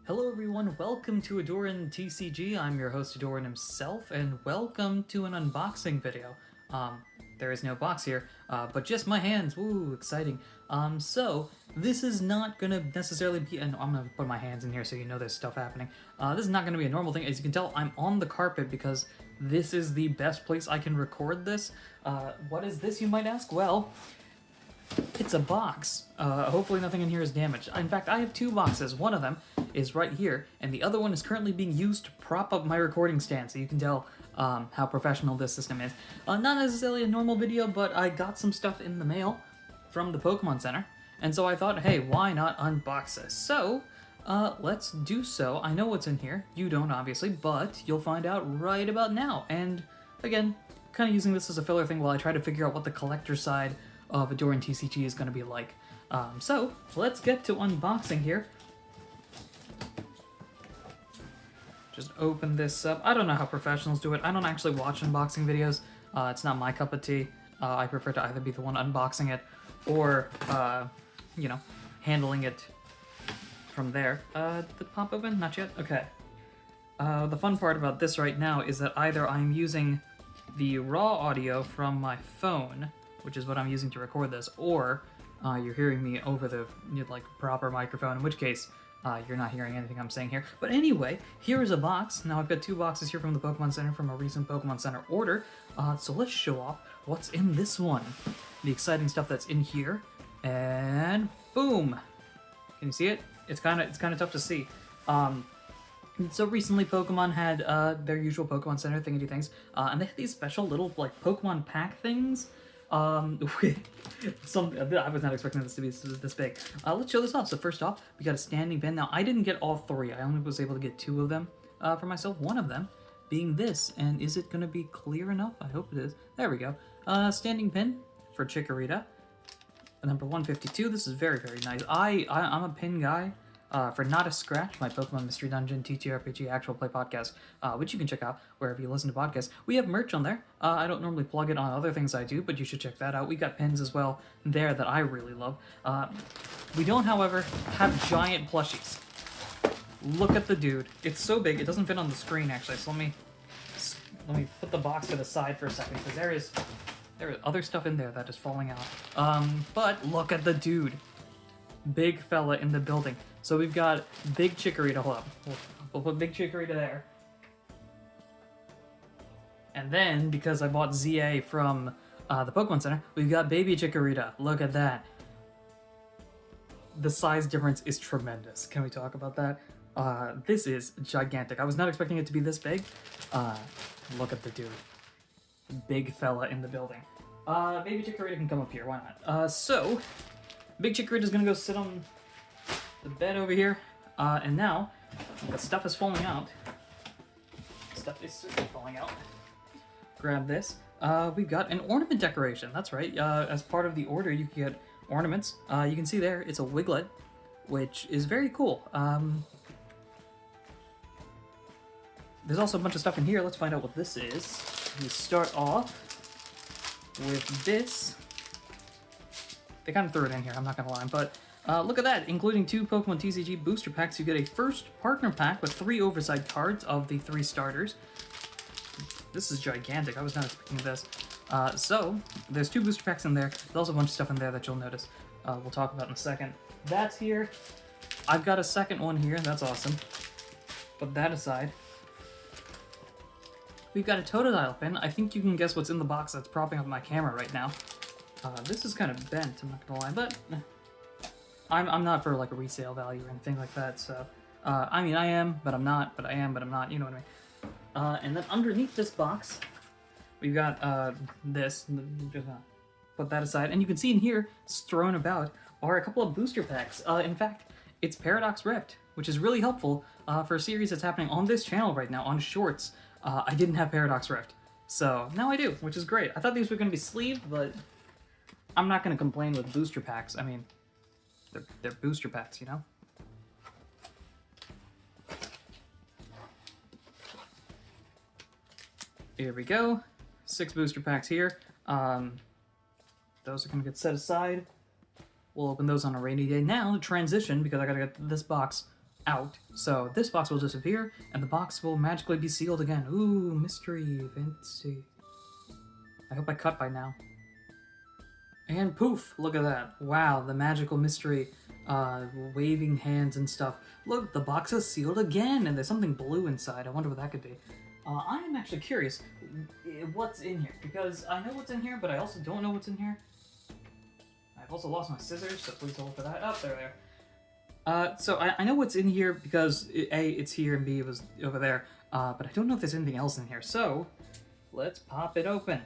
Hello everyone, welcome to AhdurinTCG. I'm your host Ahdurin himself, and welcome to an unboxing video. There is no box here, but just my hands. Woo, exciting. So this is not gonna necessarily be I'm gonna put my hands in here so you know there's stuff happening. This is not gonna be a normal thing. As you can tell, I'm on the carpet because this is the best place I can record this. What is this, you might ask? Well, it's a box. Hopefully nothing in here is damaged. In fact, I have two boxes. One of them is right here, and the other one is currently being used to prop up my recording stand, so you can tell how professional this system is. Not necessarily a normal video, but I got some stuff in the mail from the Pokemon Center, and so I thought, hey, why not unbox this? So, let's do so. I know what's in here. You don't, obviously, but you'll find out right about now. And, again, kind of using this as a filler thing while I try to figure out what the collector side of AhdurinTCG is going to be like. So, let's get to unboxing here. Just open this up. I don't know how professionals do it. I don't actually watch unboxing videos. It's not my cup of tea. I prefer to either be the one unboxing it or, you know, handling it from there. Did it pop open? Not yet? Okay. The fun part about this right now is that either I'm using the raw audio from my phone, which is what I'm using to record this, or you're hearing me over the proper microphone, in which case you're not hearing anything I'm saying here. But anyway, here is a box. Now I've got two boxes here from the Pokemon Center from a recent Pokemon Center order. So let's show off what's in this one. The exciting stuff that's in here, and boom! Can you see it? It's kind of tough to see. So recently Pokemon had their usual Pokemon Center thingy things, and they had these special little Pokemon pack things. I was not expecting this to be this big. Let's show this off. So first off, we got a standing pin. Now I didn't get all three. I only was able to get two of them for myself. One of them being this, and is it going to be clear enough? I hope it is. There we go. Standing pin for Chikorita. Number 152. This is very, very nice. I'm a pin guy. For Not a Scratch, my Pokemon Mystery Dungeon TTRPG actual play podcast, which you can check out wherever you listen to podcasts. We have merch on there. I don't normally plug it on other things I do, but you should check that out. We got pins as well there that I really love. We don't, however, have giant plushies. Look at the dude. It's so big, it doesn't fit on the screen, actually, so let me put the box to the side for a second, because there is other stuff in there that is falling out. But look at the dude. Big fella in the building. So we've got Big Chikorita. Hold up. We'll put Big Chikorita there. And then, because I bought ZA from the Pokemon Center, we've got Baby Chikorita. Look at that. The size difference is tremendous. Can we talk about that? This is gigantic. I was not expecting it to be this big. Look at the dude. Big fella in the building. Baby Chikorita can come up here. Why not? So, Big Chikorita is going to go sit on the bed over here, and now the stuff is falling out. Stuff is certainly falling out. Grab this. We've got an ornament decoration. That's right. As part of the order, you can get ornaments. You can see there, it's a Wiglet, which is very cool. There's also a bunch of stuff in here. Let's find out what this is. We start off with this. They kind of threw it in here, I'm not going to lie, but look at that. Including two Pokemon TCG booster packs, you get a first partner pack with 3 oversized cards of the 3 starters. This is gigantic. I was not expecting this. So, there's 2 booster packs in there. There's also a bunch of stuff in there that you'll notice. We'll talk about in a second. That's here. I've got a second one here. That's awesome. Put that aside. We've got a Totodile pin. I think you can guess what's in the box that's propping up my camera right now. This is kind of bent, I'm not gonna lie, but I'm not for like a resale value or anything like that, so I mean I am, but I'm not, but I am, but I'm not, you know what I mean. And then underneath this box, we've got this, just put that aside, and you can see in here, thrown about, are a couple of booster packs. In fact, it's Paradox Rift, which is really helpful for a series that's happening on this channel right now, on Shorts. I didn't have Paradox Rift, so now I do, which is great. I thought these were going to be sleeved, but I'm not going to complain with booster packs. I mean, they're booster packs, you know? Here we go. 6 booster packs here. Those are going to get set aside. We'll open those on a rainy day. Now, transition, because I got to get this box out. So this box will disappear, and the box will magically be sealed again. Ooh, mystery, fancy. I hope I cut by now. And poof, look at that. Wow, the magical mystery, waving hands and stuff. Look, the box is sealed again, and there's something blue inside. I wonder what that could be. I am actually curious what's in here, because I know what's in here, but I also don't know what's in here. I've also lost my scissors, so please hold for that. Oh, there. So I know what's in here because A, it's here, and B, it was over there. But I don't know if there's anything else in here. So let's pop it open.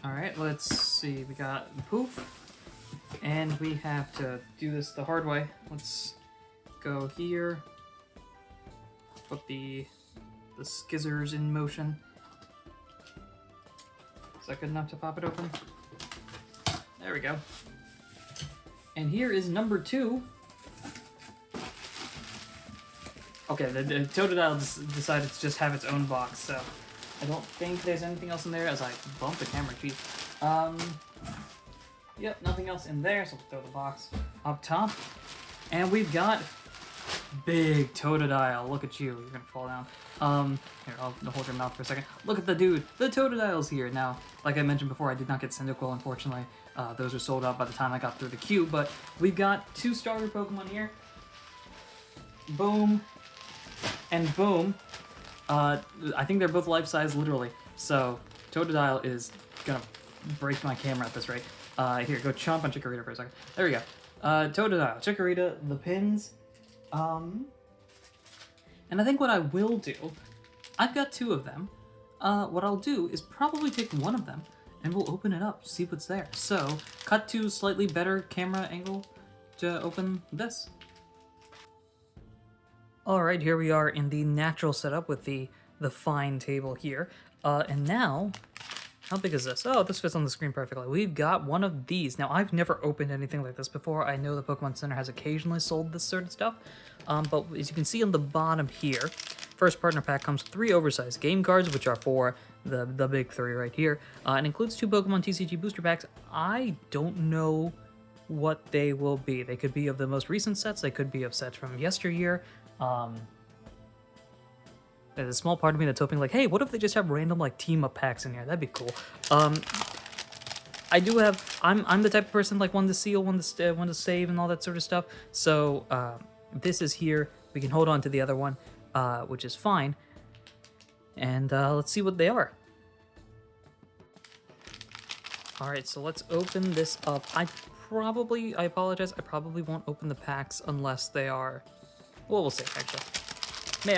Alright, let's see. We got poof. And we have to do this the hard way. Let's go here. Put the skizzers in motion. Is that good enough to pop it open? There we go. And here is number 2. Okay, the Totodile decided to just have its own box, so I don't think there's anything else in there as I bump the camera. Jeez. Yep, nothing else in there, so we'll throw the box up top. And we've got big Totodile. Look at you. You're gonna fall down. Here, I'll hold your mouth for a second. Look at the dude. The Totodile's here. Now, like I mentioned before, I did not get Cyndaquil, unfortunately. Those are sold out by the time I got through the queue, but we've got 2 starter Pokemon here. Boom. And boom. I think they're both life-size, literally. So, Totodile is gonna break my camera at this rate. Here, go chomp on Chikorita for a second. There we go. Totodile, Chikorita, the pins. And I think what I will do, I've got 2 of them. What I'll do is probably take one of them, and we'll open it up, see what's there. So, cut to slightly better camera angle to open this. Alright, here we are in the natural setup with the fine table here. And now, how big is this? Oh, this fits on the screen perfectly. We've got one of these. Now, I've never opened anything like this before. I know the Pokemon Center has occasionally sold this sort of stuff. But as you can see on the bottom here, first partner pack comes with 3 oversized game cards, which are for the big 3 right here. And includes 2 Pokemon TCG booster packs. I don't know what they will be. They could be of the most recent sets. They could be of sets from yesteryear. There's a small part of me that's hoping, like, hey, what if they just have random, like, team-up packs in here? That'd be cool. I do have... I'm the type of person, like, one to seal, one to save, and all that sort of stuff. So, this is here. We can hold on to the other one, which is fine. And, let's see what they are. Alright, so let's open this up. I apologize, I probably won't open the packs unless they are... Well, we'll see, actually.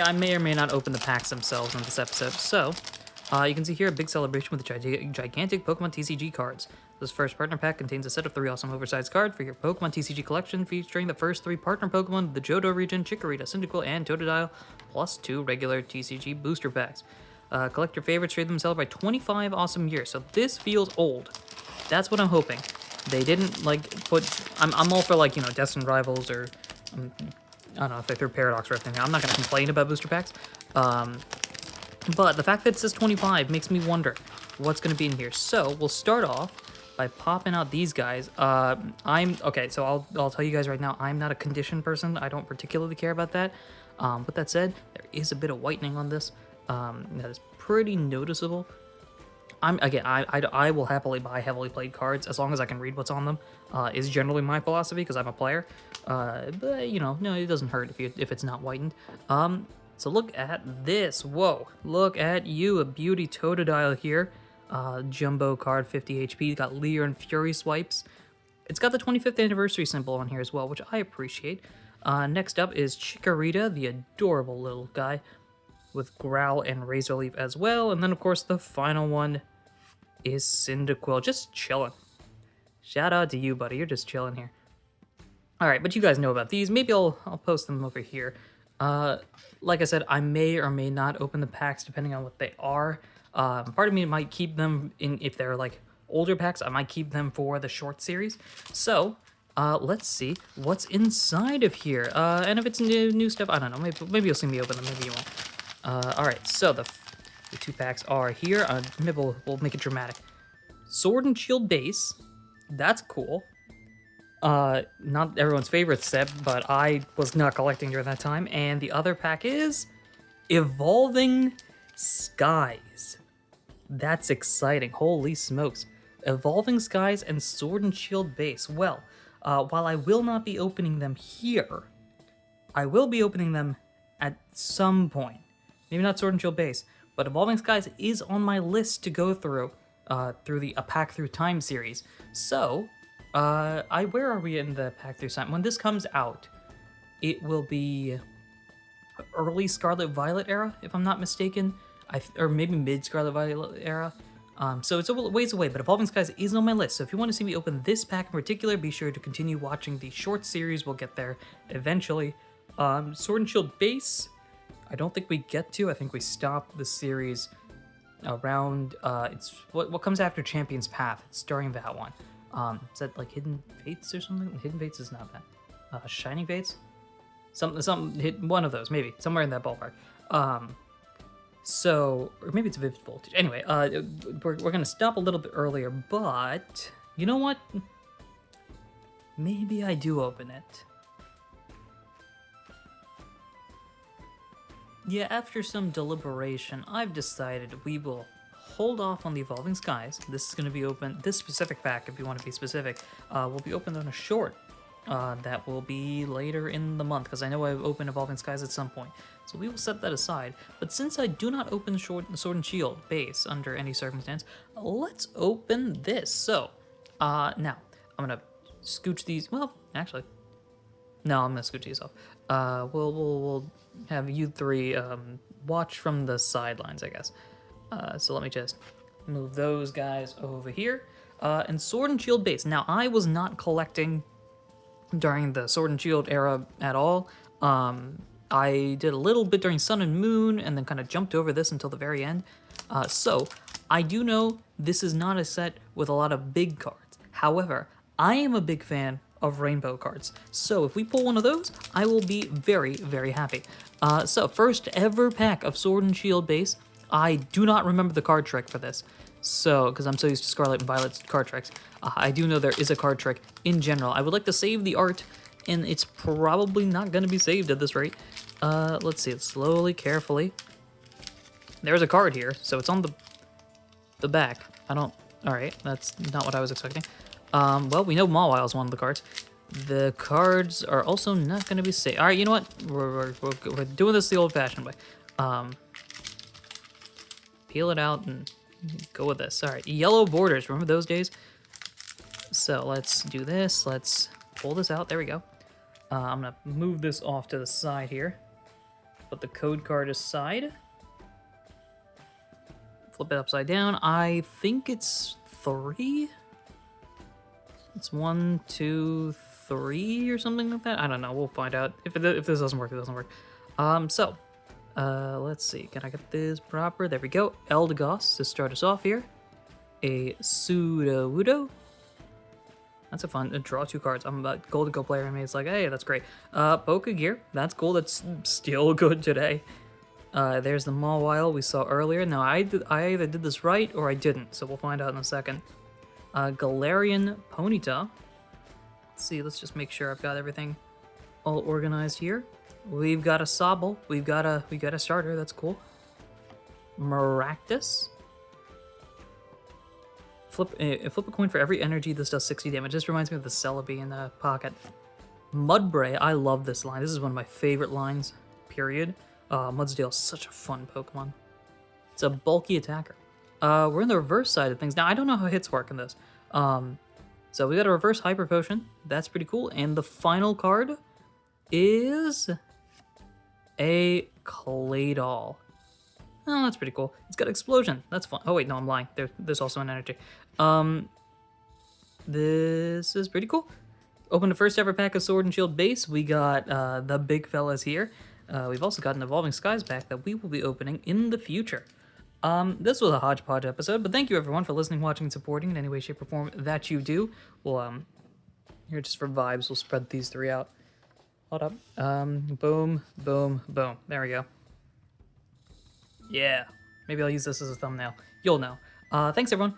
I may or may not open the packs themselves in this episode. So, you can see here a big celebration with gigantic Pokemon TCG cards. This first partner pack contains a set of 3 awesome oversized cards for your Pokemon TCG collection, featuring the first 3 partner Pokemon of the Johto region, Chikorita, Cyndaquil, and Totodile, plus 2 regular TCG booster packs. Collect your favorites, trade them, celebrate 25 awesome years. So this feels old. That's what I'm hoping. They didn't, like, put... I'm all for, like, you know, Destined Rivals or... I don't know if they threw Paradox or anything. I'm not going to complain about booster packs. But the fact that it says 25 makes me wonder what's going to be in here. So we'll start off by popping out these guys. Okay, so I'll tell you guys right now, I'm not a condition person. I don't particularly care about that. With that said, there is a bit of whitening on this. That is pretty noticeable. I will happily buy heavily played cards as long as I can read what's on them. Is generally my philosophy because I'm a player. But you know, no, it doesn't hurt if it's not whitened. So look at this. Whoa, look at you, a beauty Totodile here. Jumbo card, 50 HP. Got Leer and Fury swipes. It's got the 25th anniversary symbol on here as well, which I appreciate. Next up is Chikorita, the adorable little guy, with Growl and Razor Leaf as well. And then, of course, the final one is Cyndaquil, just chilling. Shout out to you, buddy. You're just chilling here. All right, but you guys know about these. Maybe I'll post them over here. Like I said, I may or may not open the packs depending on what they are. Part of me might keep them in if they're like older packs. I might keep them for the short series. So let's see what's inside of here. And if it's new stuff, I don't know. Maybe you'll see me open them. Maybe you won't. All right, so the two packs are here. Maybe we'll make it dramatic. Sword and Shield base. That's cool. Not everyone's favorite set, but I was not collecting during that time. And the other pack is Evolving Skies. That's exciting. Holy smokes. Evolving Skies and Sword and Shield base. Well, while I will not be opening them here, I will be opening them at some point. Maybe not Sword and Shield base, but Evolving Skies is on my list to go through the A Pack Through Time series. So, where are we in the Pack Through Time? When this comes out, it will be early Scarlet Violet era, if I'm not mistaken, or maybe mid Scarlet Violet era. So it's a ways away, but Evolving Skies is on my list. So if you want to see me open this pack in particular, be sure to continue watching the short series. We'll get there eventually. Sword and Shield base, I don't think we get to. I think we stop the series around, it's what comes after Champion's Path. It's during that one. Is that like Hidden Fates or something? Hidden Fates is not that. Shining Fates? Something, one of those, maybe. Somewhere in that ballpark. So, or maybe it's Vivid Voltage. Anyway, we're going to stop a little bit earlier, but you know what? Maybe I do open it. Yeah, after some deliberation, I've decided we will hold off on the Evolving Skies. This is going to be open, this specific pack, if you want to be specific, will be opened on a short. That will be later in the month, because I know I open Evolving Skies at some point. So we will set that aside. But since I do not open Sword and Shield base under any circumstance, let's open this. So, now, I'm going to scooch these, well, actually, no, I'm going to scooch these off. We'll have you three watch from the sidelines, I guess. So let me just move those guys over here. And Sword and Shield base. Now, I was not collecting during the Sword and Shield era at all. I did a little bit during Sun and Moon, and then kind of jumped over this until the very end. So, I do know this is not a set with a lot of big cards. However, I am a big fan of rainbow cards. So if we pull one of those, I will be very, very happy. So first ever pack of Sword and Shield base. I do not remember the card trick for this. So, because I'm so used to Scarlet and Violet's card tricks. I do know there is a card trick in general. I would like to save the art, and it's probably not going to be saved at this rate. Let's see it slowly, carefully. There's a card here, so it's on the back. Alright, that's not what I was expecting. Well, we know Mawile is one of the cards. The cards are also not going to be saved. Alright, you know what? We're doing this the old-fashioned way. Peel it out and go with this. Alright, yellow borders. Remember those days? So let's do this. Let's pull this out. There we go. I'm going to move this off to the side here. Put the code card aside. Flip it upside down. I think it's 3. It's 1, 2, 3 or something like that. I don't know. We'll find out. If this doesn't work, it doesn't work. Let's see. Can I get this proper? There we go. Eldegoss to start us off here. A Sudowoodo. That's a fun. Draw 2 cards. I'm a Gold Go player. I mean, it's like, hey, that's great. Pokegear. That's cool. That's still good today. There's the Mawile we saw earlier. Now, I either did this right or I didn't, so we'll find out in a second. Galarian Ponyta. Let's see, let's just make sure I've got everything all organized here. We've got a Sobble. We got a starter. That's cool. Maractus. Flip a coin for every energy. This does 60 damage. This reminds me of the Celebi in the pocket. Mudbray. I love this line. This is one of my favorite lines, period. Mudsdale is such a fun Pokemon. It's a bulky attacker. We're in the reverse side of things. Now, I don't know how hits work in this. So we got a reverse Hyper Potion. That's pretty cool. And the final card is a Claydol. Oh, that's pretty cool. It's got Explosion. That's fun. Oh, wait, no, I'm lying. There's also an energy. This is pretty cool. Open the first ever pack of Sword and Shield base. We got the big fellas here. We've also got an Evolving Skies pack that we will be opening in the future. This was a hodgepodge episode, but thank you everyone for listening, watching, and supporting in any way, shape, or form that you do. We'll, here just for vibes, we'll spread these 3 out. Hold up. Boom, boom, boom. There we go. Yeah. Maybe I'll use this as a thumbnail. You'll know. Thanks, everyone.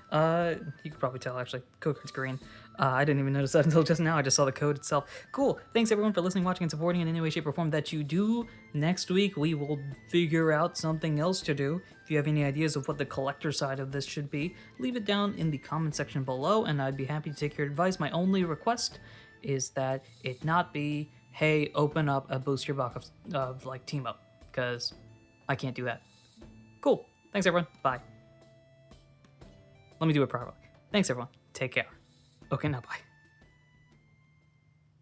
You could probably tell, actually. Code card's green. I didn't even notice that until just now. I just saw the code itself. Cool. Thanks, everyone, for listening, watching, and supporting in any way, shape, or form that you do. Next week, we will figure out something else to do. If you have any ideas of what the collector side of this should be, leave it down in the comment section below, and I'd be happy to take your advice. My only request is that it not be, hey, open up a booster box of like, team up, because I can't do that. Cool. Thanks, everyone. Bye. Let me do it properly. Thanks, everyone. Take care. Okay, now bye.